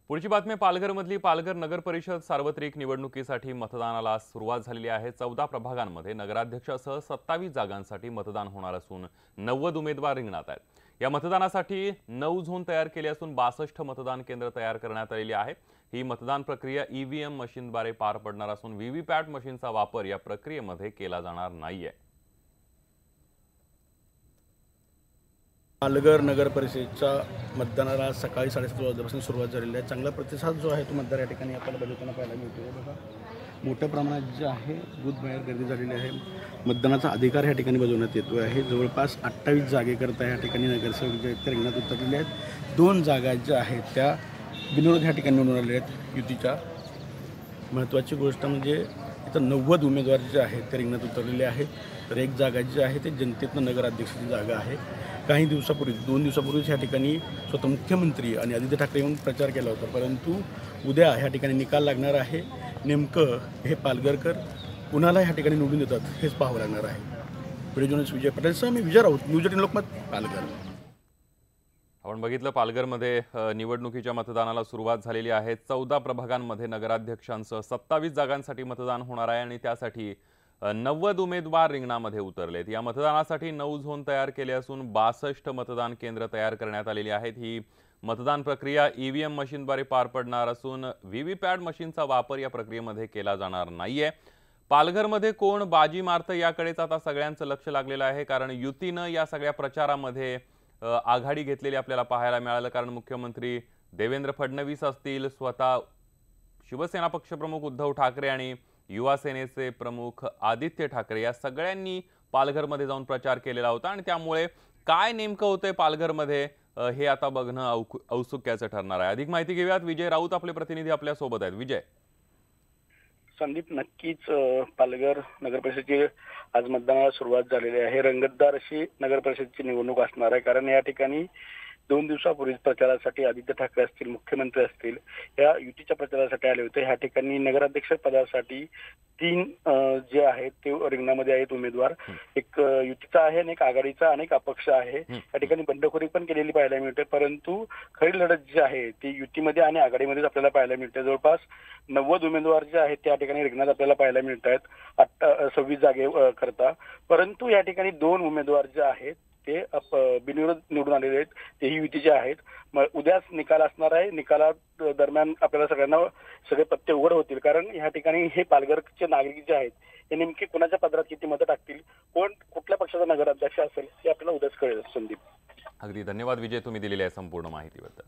पुढची बातमी पालघरमधली पालघर नगर परिषद सार्वत्रिक निवडणुकीसाठी मतदानाला सुरुवात झालेली आहे। 14 प्रभागांमध्ये नगराध्यक्षासह 27 जागांसाठी मतदान होणार असून 90 उमेदवार रिंगणात आहेत। या मतदानासाठी 9 झोन तयार केले असून 62 मतदान केंद्र तयार करण्यात आलेली आहेत। ही मतदान प्रक्रिया ईव्हीएम मशीनद्वारे पार पडणार असून व्हीव्हीपॅट मशीनचा वापर या प्रक्रियेमध्ये केला जाणार नाहीये। पालघर नगर परिषदेच्या मतदानाला सकाळी 7:30 वाजल्यापासून सुरुवात झालेली आहे। चांगला प्रतिसाद जो आहे तो मतदार या ठिकाणी आपल्याला बघताना पाहायला मिळतो। बघा, मोठ्या प्रमाणात जे आहे बूथ बाहेर गर्दी झालेली आहे। मतदानाचा अधिकार या ठिकाणी बजावण्यात येतो आहे। जवळपास 28 जागेकरता या ठिकाणी नगरसेवक जे आहेत ते रिंगणात उतरलेले आहेत। 2 जागा ज्या आहेत त्या बिनविरोध या ठिकाणी निवडून आलेल्या आहेत युतीच्या। महत्त्वाची गोष्ट म्हणजे इथं 90 उमेदवार जे आहेत ते रिंगणात उतरलेले आहेत। तर एक जागा जी आहे ते जनतेतनं नगराध्यक्षाची जागा आहे। काही दिवसापूर्वी 2 दिवसापूर्वीच या ठिकाणी स्वतः मुख्यमंत्री आणि आदित्य ठाकरे येऊन प्रचार केला होता, परंतु उद्या ह्या ठिकाणी निकाल लागणार आहे। नेमकं हे पालघरकर कुणाला ह्या ठिकाणी निवडून देतात हेच पाहावं लागणार आहे। व्हिडिओ जर्नलिस्ट विजय पटेलसह मी विजय राऊत, न्यूज 18 लोकमत, पालघर। आपण बघितलं पालघरमध्ये निवडणुकीच्या मतदानाला सुरुवात झालेली आहे। 14 प्रभागांमध्ये नगराध्यक्षांसह 27 जागांसाठी मतदान होणार आहे आणि त्यासाठी 90 उमेदवार रिंगणामध्ये उतरलेत। या मतदानासाठी 9 झोन तयार केले असून 62 मतदान केंद्र तयार करण्यात आलेली आहेत। ही मतदान प्रक्रिया ईव्हीएम मशीनद्वारे पार पडणार असून व्हीव्हीपॅट मशीनचा वापर या प्रक्रियेमध्ये केला जाणार नाहीये। पालघरमध्ये कोण बाजी मारतं याकडेच आता सगळ्यांचं लक्ष लागलेलं आहे, कारण युतीनं या सगळ्या प्रचारामध्ये आघाडी घेतलेली आपल्याला पाहायला मिळालं। कारण मुख्यमंत्री देवेंद्र फडणवीस असतील, स्वतः शिवसेना पक्षप्रमुख उद्धव ठाकरे आणि युवा सेनेचे प्रमुख आदित्य ठाकरे या सगळ्यांनी पालघरमध्ये जाऊन प्रचार केलेला होता आणि त्यामुळे काय नेमकं होतंय पालघरमध्ये हे आता बघणं औत्सुक्याचं ठरणार आहे। अधिक माहिती घेऊयात, विजय राऊत आपले प्रतिनिधी आपल्या सोबत आहेत। विजय। संदीप, नक्कीच पालघर नगर परिषदेची आज मतदानाला सुरुवात झालेली आहे। रंगतदार अशी नगर परिषदेची निवडणूक असणार आहे, कारण या ठिकाणी 2 दिवसापूर्वी प्रचारासाठी आदित्य ठाकरे असतील, मुख्यमंत्री असतील, या युतीच्या प्रचारासाठी आले होते। ह्या ठिकाणी नगराध्यक्ष पदासाठी 3 जे आहेत ते रिंगणामध्ये आहेत उमेदवार। एक युतीचा आहे आणि एक आघाडीचा आणि एक अपक्ष आहे। या ठिकाणी बंडखोरी पण केलेली पाहायला मिळते, परंतु खरी लढत जी आहे ती युतीमध्ये आणि आघाडीमध्येच आपल्याला पाहायला मिळते। जवळपास 90 उमेदवार जे आहेत त्या ठिकाणी रिंगणात आपल्याला पाहायला मिळत आहेत 26 जागे करता, परंतु या ठिकाणी 2 उमेदवार जे आहेत ते बिनविरोध निवडून आलेले आहेत, तेही युतीचे आहेत। मग उद्याच निकाल असणार आहे। निकाला दरम्यान आपल्याला सगळ्यांना सगळे पत्ते उघड होतील, कारण ह्या ठिकाणी हे पालघरचे नागरिक जे आहेत हे नेमके कुणाच्या पदरात किती मतं टाकतील, कोण कुठल्या पक्षाचा नगराध्यक्ष असेल हे आपल्याला उद्याच कळेल। संदीप, अगदी धन्यवाद विजय, तुम्ही दिलेल्या संपूर्ण माहितीबद्दल।